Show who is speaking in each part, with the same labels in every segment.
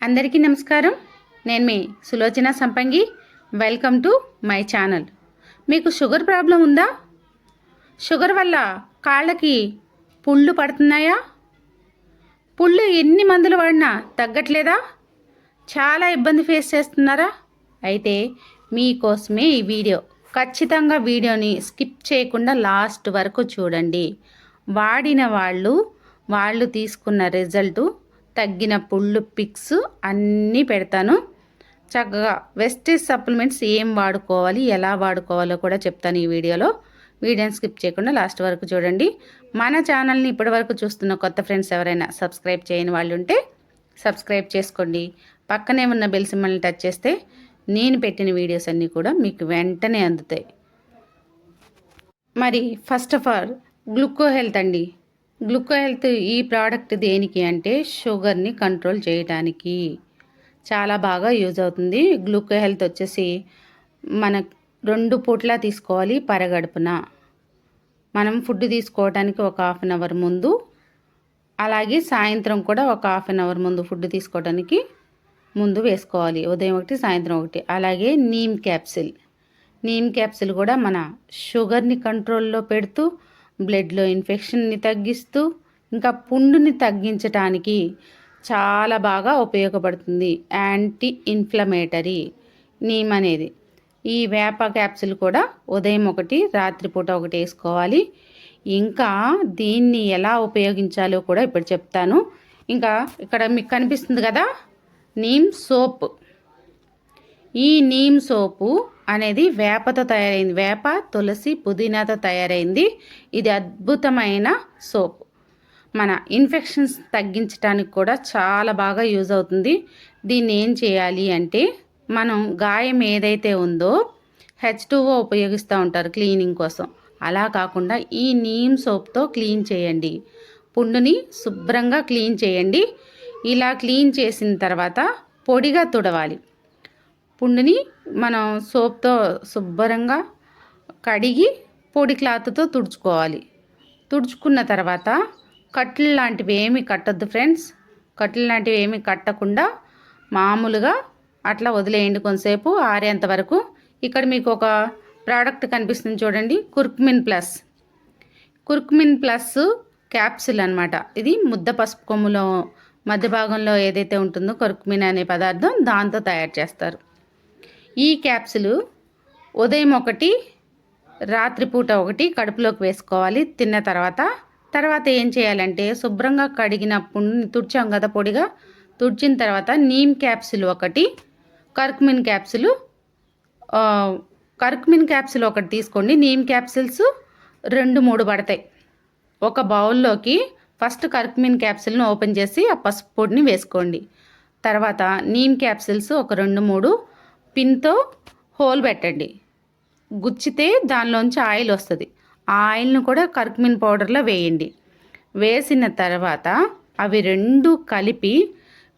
Speaker 1: అందరికీ నమస్కారం. నేను మీ సులోచన సంపంగి. Welcome to my channel. మీకు షుగర్ ప్రాబ్లం ఉందా? షుగర్ వల్ల కాళ్ళకి పుళ్ళు పడుతున్నాయా? పుళ్ళు ఎన్ని మందులు వాడినా తగ్గట్లేదా? చాలా ఇబ్బంది ఫేస్ చేస్తున్నారా? అయితే మీకోసమే ఈ వీడియో. ఖచ్చితంగా వీడియోని స్కిప్ చేయకుండా లాస్ట్ వరకు చూడండి. వాడిన వాళ్ళు తీసుకున్న రిజల్టు, తగ్గిన పుళ్ళు పిక్స్ అన్నీ పెడతాను. చక్కగా వెస్టేజ్ సప్లిమెంట్స్ ఏం వాడుకోవాలి, ఎలా వాడుకోవాలో కూడా చెప్తాను ఈ వీడియోలో. వీడియోని స్కిప్ చేయకుండా లాస్ట్ వరకు చూడండి. మన ఛానల్ని ఇప్పటివరకు చూస్తున్న కొత్త ఫ్రెండ్స్ ఎవరైనా సబ్స్క్రైబ్ చేయని వాళ్ళు ఉంటే సబ్స్క్రైబ్ చేసుకోండి. పక్కనే ఉన్న బెల్ సింబల్ని టచ్ చేస్తే నేను పెట్టిన వీడియోస్ అన్నీ కూడా మీకు వెంటనే అందుతాయి. మరి ఫస్ట్ ఆఫ్ ఆల్ గ్లూకో హెల్త్ అండి. గ్లూకో హెల్త్ ఈ ప్రోడక్ట్ దేనికి అంటే షుగర్ని కంట్రోల్ చేయడానికి చాలా బాగా యూజ్ అవుతుంది. గ్లూకో హెల్త్ వచ్చేసి మన 2 పూట్లా తీసుకోవాలి పరగడుపున. మనం ఫుడ్ తీసుకోవడానికి ఒక హాఫ్ అన్ అవర్ ముందు, అలాగే సాయంత్రం కూడా ఒక హాఫ్ అన్ అవర్ ముందు ఫుడ్ తీసుకోవడానికి ముందు వేసుకోవాలి. ఉదయం ఒకటి, సాయంత్రం ఒకటి. అలాగే నీమ్ క్యాప్సిల్ కూడా మన షుగర్ని కంట్రోల్లో పెడుతూ, బ్లడ్లో ఇన్ఫెక్షన్ని తగ్గిస్తూ, ఇంకా పుండుని తగ్గించడానికి చాలా బాగా ఉపయోగపడుతుంది. యాంటీ ఇన్ఫ్లమేటరీ నీమ్ అనేది. ఈ వేప క్యాప్సిల్ కూడా ఉదయం ఒకటి, రాత్రిపూట ఒకటి వేసుకోవాలి. ఇంకా దీన్ని ఎలా ఉపయోగించాలో కూడా ఇప్పుడు చెప్తాను. ఇంకా ఇక్కడ మీకు కనిపిస్తుంది కదా నీమ్ సోప్. ఈ నీమ్ సోపు అనేది వేపతో తయారైంది. వేప, తులసి, పుదీనాతో తయారైంది. ఇది అద్భుతమైన సోప్. మన ఇన్ఫెక్షన్స్ తగ్గించడానికి కూడా చాలా బాగా యూజ్ అవుతుంది. దీన్ని ఏం చేయాలి అంటే, మనం గాయం ఏదైతే ఉందో H2O ఉపయోగిస్తూ ఉంటారు క్లీనింగ్ కోసం. అలా కాకుండా ఈ నీమ్ సోప్తో క్లీన్ చేయండి. పుండుని శుభ్రంగా క్లీన్ చేయండి. ఇలా క్లీన్ చేసిన తర్వాత పొడిగా తుడవాలి. పుండుని మనం సోప్తో శుభ్రంగా కడిగి పొడి క్లాత్తో తుడుచుకోవాలి. తుడుచుకున్న తర్వాత కట్లు లాంటివి ఏమీ కట్టొద్దు ఫ్రెండ్స్. కట్లు లాంటివి ఏమీ కట్టకుండా మామూలుగా అట్లా వదిలేయండి కొంతసేపు ఆరేంత వరకు. ఇక్కడ మీకు ఒక ప్రోడక్ట్ కనిపిస్తుంది చూడండి, కుర్కుమిన్ ప్లస్ క్యాప్సిల్ అనమాట. ఇది ముద్ద పసుపు కొమ్ములో మధ్య భాగంలో ఏదైతే ఉంటుందో కుర్కుమిన్ అనే పదార్థం, దాంతో తయారు చేస్తారు. ఈ క్యాప్సులు ఉదయం ఒకటి, రాత్రిపూట ఒకటి కడుపులోకి వేసుకోవాలి తిన్న తర్వాత ఏం చేయాలంటే, శుభ్రంగా కడిగిన పుండుని తుడిచాం కదా పొడిగా, తుడిచిన తర్వాత నీమ్ క్యాప్సులు ఒకటి, కర్కుమిన్ క్యాప్సుల్ ఒకటి తీసుకోండి. నీమ్ క్యాప్సిల్స్ 2-3 పడతాయి. ఒక బౌల్లోకి ఫస్ట్ కర్కుమిన్ క్యాప్సిల్ని ఓపెన్ చేసి ఆ పసుపు పొడిని వేసుకోండి. తర్వాత నీమ్ క్యాప్సిల్స్ ఒక 2-3 పిన్తో హోల్ పెట్టండి. గుచ్చితే దానిలోంచి ఆయిల్ వస్తుంది. ఆ ఆయిల్ను కూడా కర్కుమిన్ పౌడర్లో వేయండి. వేసిన తర్వాత అవి 2 కలిపి,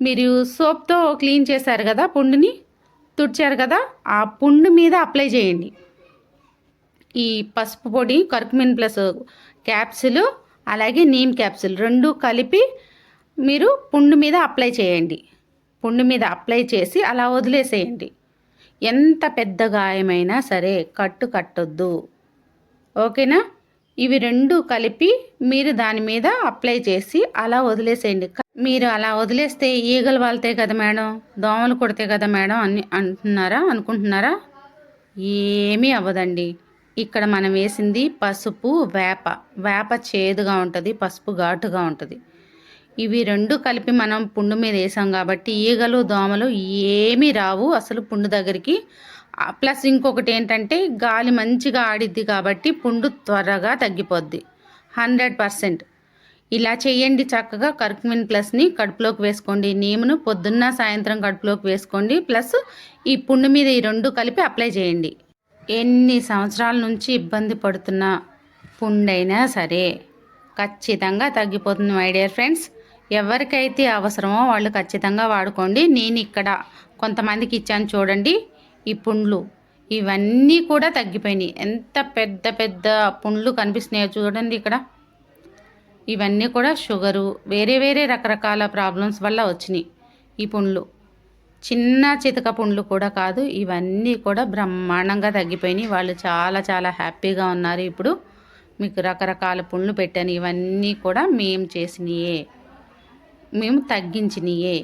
Speaker 1: మీరు సోప్తో క్లీన్ చేశారు కదా, పుండుని తుడిచారు కదా, ఆ పుండు మీద అప్లై చేయండి. ఈ పసుపు పొడి, కర్కుమిన్ ప్లస్ క్యాప్సిల్, అలాగే నీమ్ క్యాప్సిల్ 2 కలిపి మీరు పుండు మీద అప్లై చేయండి. పుండు మీద అప్లై చేసి అలా వదిలేసేయండి. ఎంత పెద్ద గాయమైనా సరే కట్టొద్దు, ఓకేనా? ఇవి 2 కలిపి మీరు దాని మీద అప్లై చేసి అలా వదిలేసేయండి. మీరు అలా వదిలేస్తే ఈగలు వాళ్తాయి కదా మేడం, దోమలు కొడితే కదా మేడం అని అనుకుంటున్నారా? ఏమీ అవ్వదండి. ఇక్కడ మనం వేసింది పసుపు, వేప చేదుగా ఉంటుంది, పసుపు ఘాటుగా ఉంటుంది. ఇవి 2 కలిపి మనం పుండు మీద వేసాం కాబట్టి ఈగలు, దోమలు ఏమీ రావు అసలు పుండు దగ్గరికి. ప్లస్ ఇంకొకటి ఏంటంటే, గాలి మంచిగా ఆడిద్ది కాబట్టి పుండు త్వరగా తగ్గిపోద్ది 100%. ఇలా చేయండి చక్కగా. కర్కుమిన్ ప్లస్ని కడుపులోకి వేసుకోండి. నీమును పొద్దున్న, సాయంత్రం కడుపులోకి వేసుకోండి. ప్లస్ ఈ పుండు మీద ఈ 2 కలిపి అప్లై చేయండి. ఎన్ని సంవత్సరాల నుంచి ఇబ్బంది పడుతున్న పుండైనా సరే ఖచ్చితంగా తగ్గిపోతుంది మై డియర్ ఫ్రెండ్స్. ఎవరికైతే అవసరమో వాళ్ళు ఖచ్చితంగా వాడుకోండి. నేను ఇక్కడ కొంతమందికి ఇచ్చాను చూడండి ఈ పుండ్లు, ఇవన్నీ కూడా తగ్గిపోయినాయి. ఎంత పెద్ద పెద్ద పుండ్లు కనిపిస్తున్నాయో చూడండి ఇక్కడ. ఇవన్నీ కూడా షుగరు, వేరే రకరకాల ప్రాబ్లమ్స్ వల్ల వచ్చినాయి. ఈ పుండ్లు చిన్న చితక పుండ్లు కూడా కాదు, ఇవన్నీ కూడా బ్రహ్మాండంగా తగ్గిపోయినాయి. వాళ్ళు చాలా చాలా హ్యాపీగా ఉన్నారు. ఇప్పుడు మీకు రకరకాల పుండ్లు పెట్టాను, ఇవన్నీ కూడా మేము చేసినయే, మేము తగ్గించినయే.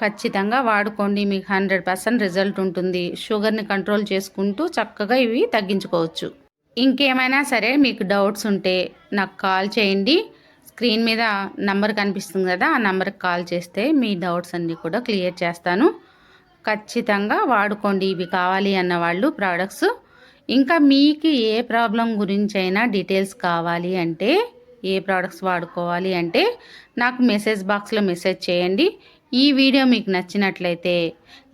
Speaker 1: ఖచ్చితంగా వాడుకోండి, మీకు 100% రిజల్ట్ ఉంటుంది. షుగర్ని కంట్రోల్ చేసుకుంటూ చక్కగా ఇవి తగ్గించుకోవచ్చు. ఇంకేమైనా సరే మీకు డౌట్స్ ఉంటే నాకు కాల్ చేయండి. స్క్రీన్ మీద నంబర్ కనిపిస్తుంది కదా, ఆ నెంబర్కి కాల్ చేస్తే మీ డౌట్స్ అన్నీ కూడా క్లియర్ చేస్తాను. ఖచ్చితంగా వాడుకోండి ఇవి కావాలి అన్న వాళ్ళు ప్రోడక్ట్స్. ఇంకా మీకు ఏ ప్రాబ్లం గురించి అయినా డీటెయిల్స్ కావాలి అంటే, ఏ ప్రోడక్ట్స్ వాడుకోవాలి అంటే నాకు మెసేజ్ బాక్స్లో మెసేజ్ చేయండి. ఈ వీడియో మీకు నచ్చినట్లయితే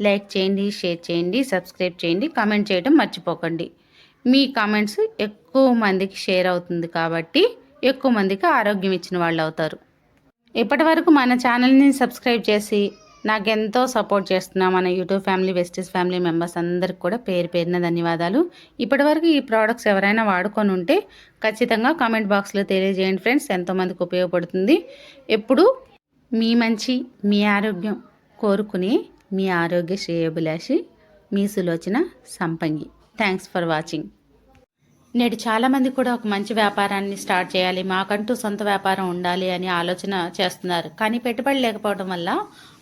Speaker 1: లైక్ చేయండి, షేర్ చేయండి, సబ్స్క్రైబ్ చేయండి, కామెంట్ చేయడం మర్చిపోకండి. మీ కామెంట్స్ ఎక్కువ మందికి షేర్ అవుతుంది కాబట్టి ఎక్కువ మందికి ఆరోగ్యం ఇచ్చిన వాళ్ళు అవుతారు. ఇప్పటి వరకు మన ఛానల్ని సబ్స్క్రైబ్ చేసి నాకెంతో సపోర్ట్ చేస్తున్నా మన యూట్యూబ్ ఫ్యామిలీ, వెస్టీస్ ఫ్యామిలీ మెంబర్స్ అందరికి కూడా పేరు పేరున ధన్యవాదాలు. ఇప్పటివరకు ఈ ప్రోడక్ట్స్ ఎవరైనా వాడుకొని ఉంటే ఖచ్చితంగా కామెంట్ బాక్స్లో తెలియజేయండి ఫ్రెండ్స్, ఎంతోమందికి ఉపయోగపడుతుంది. ఎప్పుడు మీ మంచి, మీ ఆరోగ్యం కోరుకుని మీ ఆరోగ్య శ్రేయోభిలాషి మీ సులోచన సంపంగి. Thanks for watching. నేడు చాలామంది కూడా ఒక మంచి వ్యాపారాన్ని స్టార్ట్ చేయాలి, మాకంటూ సొంత వ్యాపారం ఉండాలి అని ఆలోచన చేస్తున్నారు. కానీ పెట్టుబడి లేకపోవడం వల్ల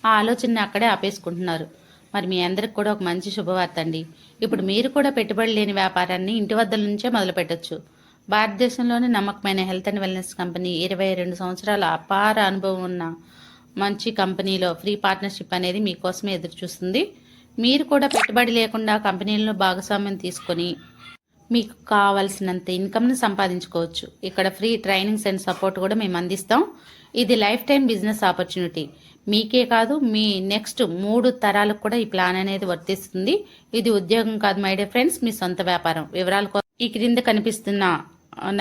Speaker 1: ఆ ఆలోచనని అక్కడే ఆపేసుకుంటున్నారు. మరి మీ అందరికి కూడా ఒక మంచి శుభవార్త అండి. ఇప్పుడు మీరు కూడా పెట్టుబడి లేని వ్యాపారాన్ని ఇంటి వద్ద నుంచే మొదలు పెట్టచ్చు. భారతదేశంలోని నమ్మకమైన హెల్త్ అండ్ వెల్నెస్ కంపెనీ, 22 సంవత్సరాల అపార అనుభవం ఉన్న మంచి కంపెనీలో ఫ్రీ పార్ట్నర్షిప్ అనేది మీకోసమే ఎదురు చూస్తుంది. మీరు కూడా పెట్టుబడి లేకుండా కంపెనీలను భాగస్వామ్యం తీసుకొని మీకు కావాల్సినంత ఇన్కమ్ని సంపాదించుకోవచ్చు. ఇక్కడ ఫ్రీ ట్రైనింగ్స్ అండ్ సపోర్ట్ కూడా మేము అందిస్తాం. ఇది లైఫ్ టైం బిజినెస్ ఆపర్చునిటీ. మీకే కాదు, మీ నెక్స్ట్ 3 తరాలకు కూడా ఈ ప్లాన్ అనేది వర్తిస్తుంది. ఇది ఉద్యోగం కాదు మై డియర్ ఫ్రెండ్స్, మీ సొంత వ్యాపారం. వివరాల కోసం ఈ క్రింద కనిపిస్తున్న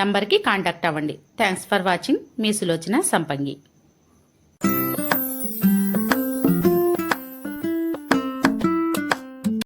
Speaker 1: నంబర్కి కాంటాక్ట్ అవ్వండి. Thanks for watching. మీ సులోచన సంపంగి.